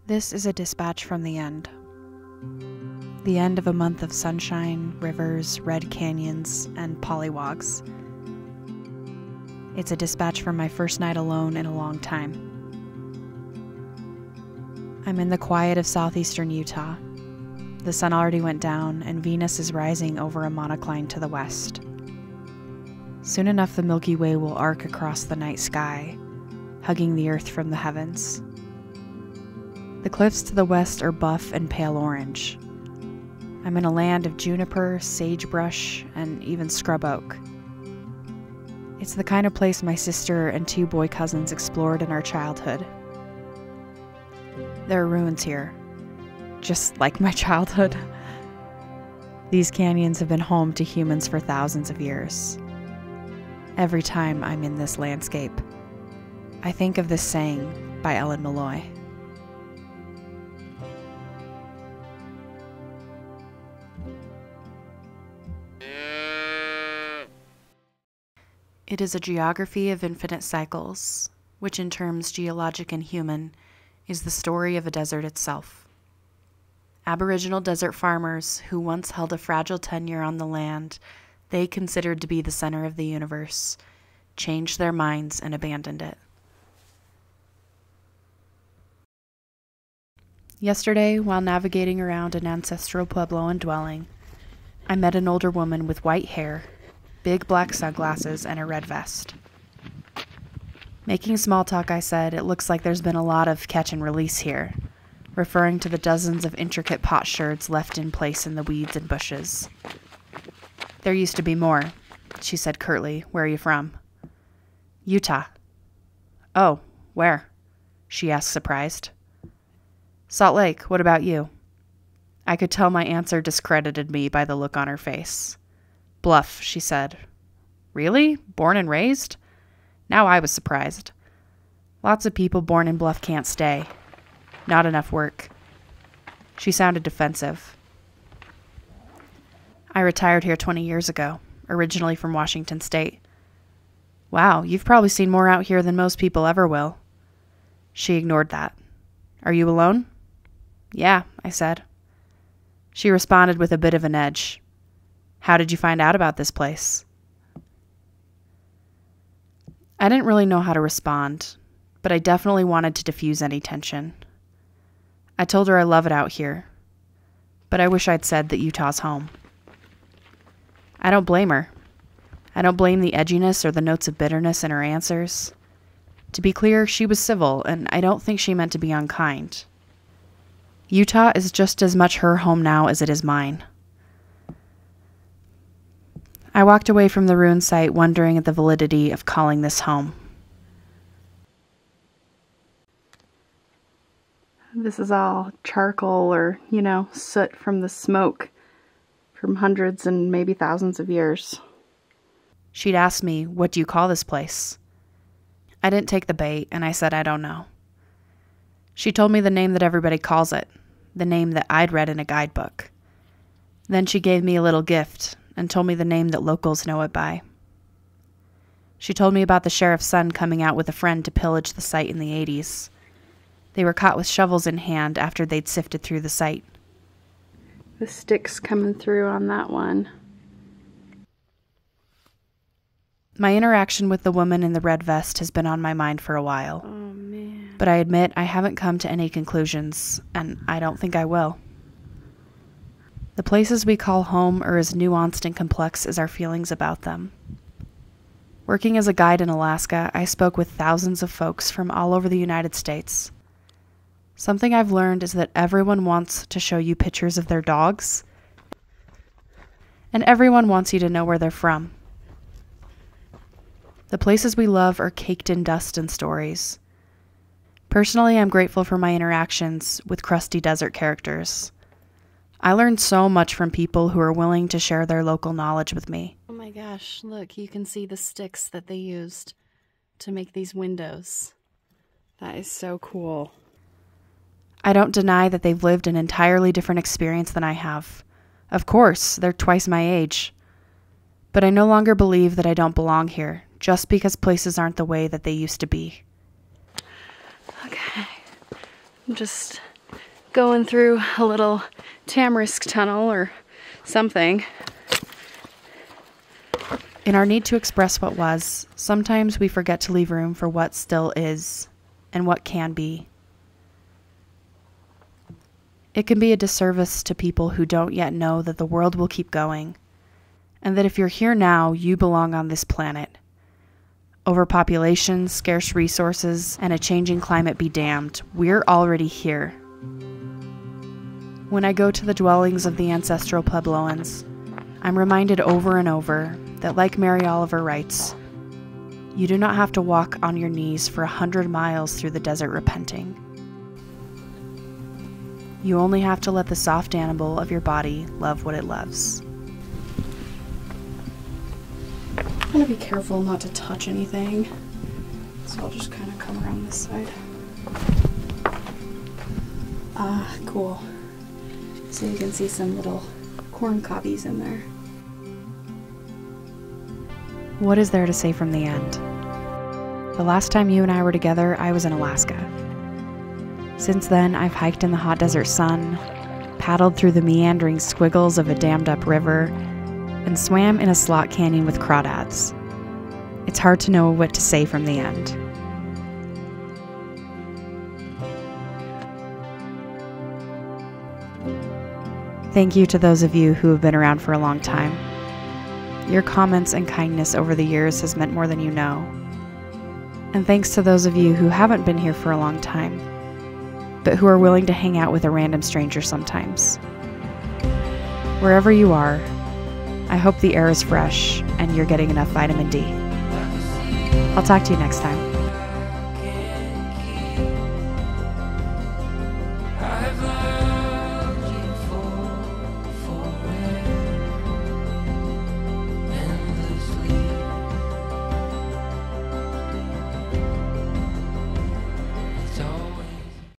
This is a dispatch from the end. The end of a month of sunshine, rivers, red canyons, and pollywogs. It's a dispatch from my first night alone in a long time. I'm in the quiet of southeastern Utah. The sun already went down, and Venus is rising over a monocline to the west. Soon enough, the Milky Way will arc across the night sky, hugging the earth from the heavens. The cliffs to the west are buff and pale orange. I'm in a land of juniper, sagebrush, and even scrub oak. It's the kind of place my sister and 2 boy cousins explored in our childhood. There are ruins here, just like my childhood. These canyons have been home to humans for thousands of years. Every time I'm in this landscape, I think of this saying by Ellen Malloy. It is a geography of infinite cycles, which in terms geologic and human, is the story of a desert itself. Aboriginal desert farmers who once held a fragile tenure on the land they considered to be the center of the universe, changed their minds and abandoned it. Yesterday, while navigating around an ancestral Puebloan dwelling, I met an older woman with white hair, big black sunglasses, and a red vest. Making small talk, I said, "It looks like there's been a lot of catch and release here," referring to the dozens of intricate potsherds left in place in the weeds and bushes. "There used to be more," she said curtly. "Where are you from?" "Utah." "Oh, where?" she asked, surprised. "Salt Lake. What about you?" I could tell my answer discredited me by the look on her face. "Bluff," she said. "Really? Born and raised?" Now I was surprised. Lots of people born in Bluff can't stay. Not enough work. She sounded defensive. "I retired here 20 years ago, originally from Washington State." "Wow, you've probably seen more out here than most people ever will." She ignored that. "Are you alone?" "Yeah," I said. She responded with a bit of an edge. "How did you find out about this place?" I didn't really know how to respond, but I definitely wanted to diffuse any tension. I told her I love it out here, but I wish I'd said that Utah's home. I don't blame her. I don't blame the edginess or the notes of bitterness in her answers. To be clear, she was civil, and I don't think she meant to be unkind. Utah is just as much her home now as it is mine. I walked away from the ruin site wondering at the validity of calling this home. This is all charcoal or, soot from the smoke from hundreds and maybe thousands of years. She'd asked me, "What do you call this place?" I didn't take the bait, and I said I don't know. She told me the name that everybody calls it, the name that I'd read in a guidebook. Then she gave me a little gift and told me the name that locals know it by. She told me about the sheriff's son coming out with a friend to pillage the site in the 80s. They were caught with shovels in hand after they'd sifted through the site. The sticks coming through on that one. My interaction with the woman in the red vest has been on my mind for a while. Oh, man. But I admit I haven't come to any conclusions, and I don't think I will. The places we call home are as nuanced and complex as our feelings about them. Working as a guide in Alaska, I spoke with thousands of folks from all over the United States. Something I've learned is that everyone wants to show you pictures of their dogs, and everyone wants you to know where they're from. The places we love are caked in dust and stories. Personally, I'm grateful for my interactions with crusty desert characters. I learned so much from people who are willing to share their local knowledge with me. Oh my gosh, look, you can see the sticks that they used to make these windows. That is so cool. I don't deny that they've lived an entirely different experience than I have. Of course, they're twice my age. But I no longer believe that I don't belong here, just because places aren't the way that they used to be. Okay, I'm just going through a little tamarisk tunnel or something. In our need to express what was, sometimes we forget to leave room for what still is and what can be. It can be a disservice to people who don't yet know that the world will keep going, and that if you're here now, you belong on this planet. Overpopulation, scarce resources, and a changing climate be damned, we're already here. When I go to the dwellings of the ancestral Puebloans, I'm reminded over and over that, like Mary Oliver writes, you do not have to walk on your knees for 100 miles through the desert repenting. You only have to let the soft animal of your body love what it loves. I'm gonna be careful not to touch anything, so I'll just kind of come around this side. Cool. So you can see some little corn cobbies in there. What is there to say from the end? The last time you and I were together, I was in Alaska. Since then, I've hiked in the hot desert sun, paddled through the meandering squiggles of a dammed-up river, and swam in a slot canyon with crawdads. It's hard to know what to say from the end. Thank you to those of you who have been around for a long time. Your comments and kindness over the years has meant more than you know. And thanks to those of you who haven't been here for a long time, but who are willing to hang out with a random stranger sometimes. Wherever you are, I hope the air is fresh and you're getting enough vitamin D. I'll talk to you next time.